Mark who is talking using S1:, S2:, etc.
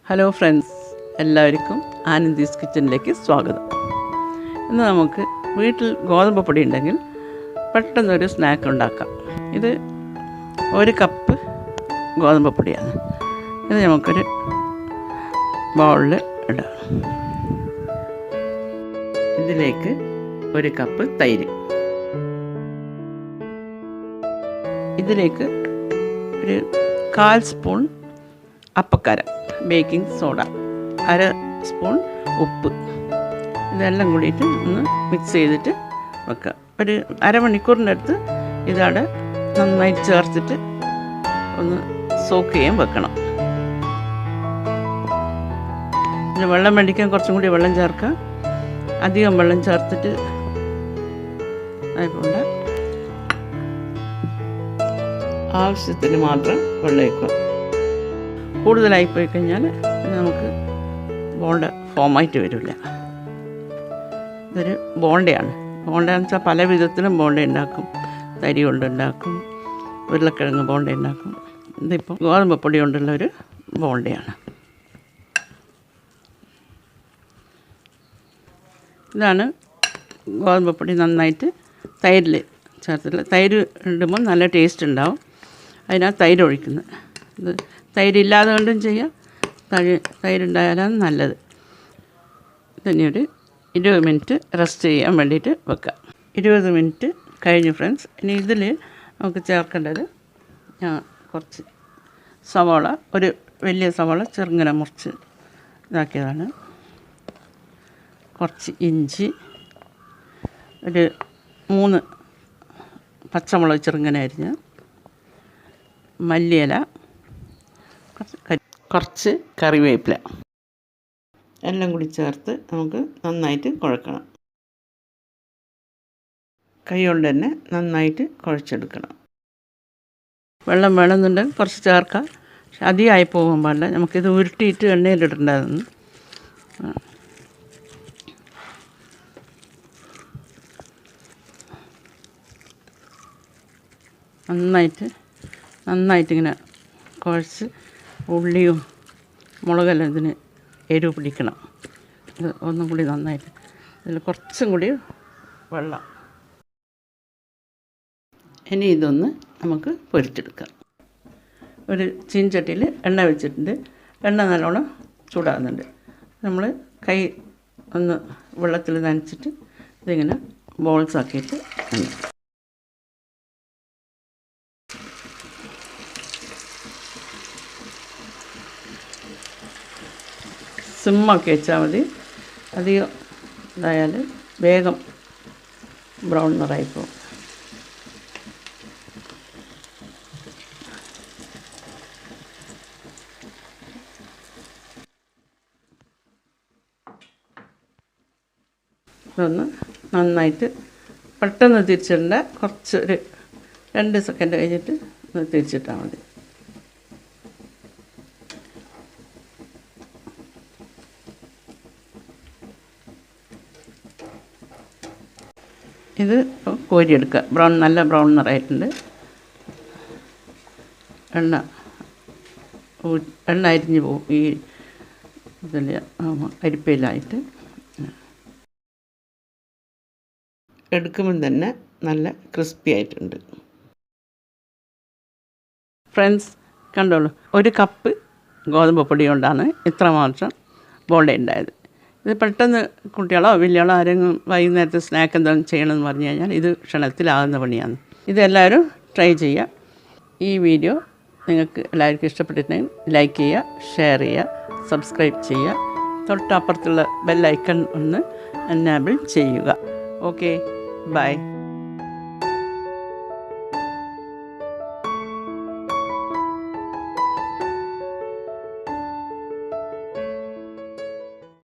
S1: Hello friends, എല്ലാവർക്കും ആനന്ദീസ് കിച്ചണിലേക്ക് സ്വാഗതം. ഇന്ന് നമുക്ക് വീട്ടിൽ ഗോതമ്പ് പൊടി ഉണ്ടെങ്കിൽ പെട്ടെന്നൊരു സ്നാക്ക് ഉണ്ടാക്കാം. ഇത് 1 കപ്പ് ഗോതമ്പ് പൊടിയാണ്. ഇത് നമുക്കൊരു ബൗളിൽ ഇടാം. ഇതിലേക്ക് 1 കപ്പ് തൈര്, ഇതിലേക്ക് ഒരു 1/4 സ്പൂൺ അപ്പക്കാര, ബേക്കിംഗ് സോഡ, 1/2 സ്പൂൺ ഉപ്പ്, ഇതെല്ലാം കൂടിയിട്ട് ഒന്ന് മിക്സ് ചെയ്തിട്ട് വെക്കുക. ഒരു അരമണിക്കൂറിൻ്റെ അടുത്ത് ഇതവിടെ നന്നായി ചേർത്തിട്ട് ഒന്ന് സോക്ക് ചെയ്യാൻ വെക്കണം. പിന്നെ വെള്ളം മേടിക്കാൻ കുറച്ചും കൂടി വെള്ളം ചേർക്കുക. അധികം വെള്ളം ചേർത്തിട്ട് ആയിക്കൊണ്ട് ആവശ്യത്തിന് മാത്രം വെള്ളം വയ്ക്കുക. കൂടുതലായി പോയി കഴിഞ്ഞാൽ നമുക്ക് ബോണ്ട ഫോമായിട്ട് വരില്ല. ഇതൊരു ബോണ്ടയാണ്. ബോണ്ടയെന്ന് വെച്ചാൽ പല വിധത്തിലും ബോണ്ട ഉണ്ടാക്കും. തരി കൊണ്ടുണ്ടാക്കും, ഉരുളക്കിഴങ്ങ് ബോണ്ട ഉണ്ടാക്കും. ഇതിപ്പോൾ ഗോതമ്പ് പൊടി കൊണ്ടുള്ള ഒരു ബോണ്ടയാണ്. ഇതാണ് ഗോതമ്പ് പൊടി നന്നായിട്ട് തൈരിൽ ചേർത്തിട്ടുള്ള. തൈര് ഇടുമ്പോൾ നല്ല ടേസ്റ്റ് ഉണ്ടാവും. അതിനകത്ത് തൈര് ഒഴിക്കുന്നത്. ഇത് തൈരില്ലാതെ കൊണ്ടും ചെയ്യാം, തൈരുണ്ടായാലാണ് നല്ലത്. പിന്നെ ഒരു 20 മിനിറ്റ് റെസ്റ്റ് ചെയ്യാൻ വേണ്ടിയിട്ട് വെക്കാം. 20 മിനിറ്റ് കഴിഞ്ഞു ഫ്രണ്ട്സ്. ഇനി ഇതിൽ നമുക്ക് ചേർക്കേണ്ടത്, ഞാൻ കുറച്ച് സവാള, ഒരു വലിയ സവാള ചെറുങ്ങനെ മുറിച്ച് ഇതാക്കിയതാണ്, കുറച്ച് ഇഞ്ചി, ഒരു 3 പച്ചമുളക് ചെറുങ്ങനെ അരിഞ്ഞ്, മല്ലിയില, കുറച്ച് കറിവേപ്പില, എല്ലാം കൂടി ചേർത്ത് നമുക്ക് നന്നായിട്ട് കുഴക്കണം. കൈ കൊണ്ട് തന്നെ നന്നായിട്ട് കുഴച്ചെടുക്കണം. വെള്ളം വേണമെന്നുണ്ടെങ്കിൽ കുറച്ച് ചേർക്കാം, പക്ഷെ അധികമായി പോകാൻ പാടില്ല. നമുക്കിത് ഉരുട്ടിയിട്ട് എണ്ണയിലിടേണ്ടതെന്ന്. നന്നായിട്ടിങ്ങനെ കുഴച്ച് ഉള്ളിയും മുളകെല്ലാം ഇതിന് എരിവ് പിടിക്കണം. ഇത് ഒന്നും കൂടി നന്നായിട്ട്, ഇതിൽ കുറച്ചും കൂടി വെള്ളം. ഇനി ഇതൊന്ന് നമുക്ക് പൊരിച്ചെടുക്കാം. ഒരു ചീൻചട്ടിയിൽ എണ്ണ വെച്ചിട്ടുണ്ട്. എണ്ണ നല്ലോണം ചൂടാകുന്നുണ്ട്. നമ്മൾ കൈ ഒന്ന് വെള്ളത്തിൽ നനച്ചിട്ട് ഇതിങ്ങനെ ബോൾസ് ആക്കിയിട്ട് സിമ്മാക്കി വെച്ചാൽ മതി. അധികം ഇതായാൽ വേഗം ബ്രൗൺ നിറായിപ്പോവും. ഇതൊന്ന് നന്നായിട്ട് പെട്ടെന്ന് തിരിച്ചിടേണ്ട, കുറച്ച് ഒരു 2 സെക്കൻഡ് കഴിഞ്ഞിട്ട് ഒന്ന് തിരിച്ചിട്ടാൽ മതി. ഇത് കോരിയെടുക്കുക. നല്ല ബ്രൗൺ നിറയായിട്ടുണ്ട്. എണ്ണ അരിഞ്ഞ് പോകും ഈ ഇതിൽ അരിപ്പയിലായിട്ട്. എടുക്കുമ്പം തന്നെ നല്ല ക്രിസ്പി ആയിട്ടുണ്ട്. ഫ്രണ്ട്സ് കണ്ടോളൂ, 1 കപ്പ് ഗോതമ്പ് പൊടി കൊണ്ടാണ് ഇത്രമാത്രം ബോണ്ട ഉണ്ടായത്. ഇത് പെട്ടെന്ന് കുട്ടികളോ വലിയാളോ ആരെങ്കിലും വൈകുന്നേരത്തെ സ്നാക്ക് എന്തെങ്കിലും ചെയ്യണമെന്ന് പറഞ്ഞു കഴിഞ്ഞാൽ ഇത് ക്ഷണത്തിലാകുന്ന പണിയാണ്. ഇതെല്ലാവരും ട്രൈ ചെയ്യുക. ഈ വീഡിയോ നിങ്ങൾക്ക് എല്ലാവർക്കും ഇഷ്ടപ്പെട്ടിട്ടുണ്ടെങ്കിൽ ലൈക്ക് ചെയ്യുക, ഷെയർ ചെയ്യുക, സബ്സ്ക്രൈബ് ചെയ്യുക. തൊട്ടപ്പുറത്തുള്ള ബെല്ലൈക്കൺ ഒന്ന് എനാബിൾ ചെയ്യുക. Okay, by.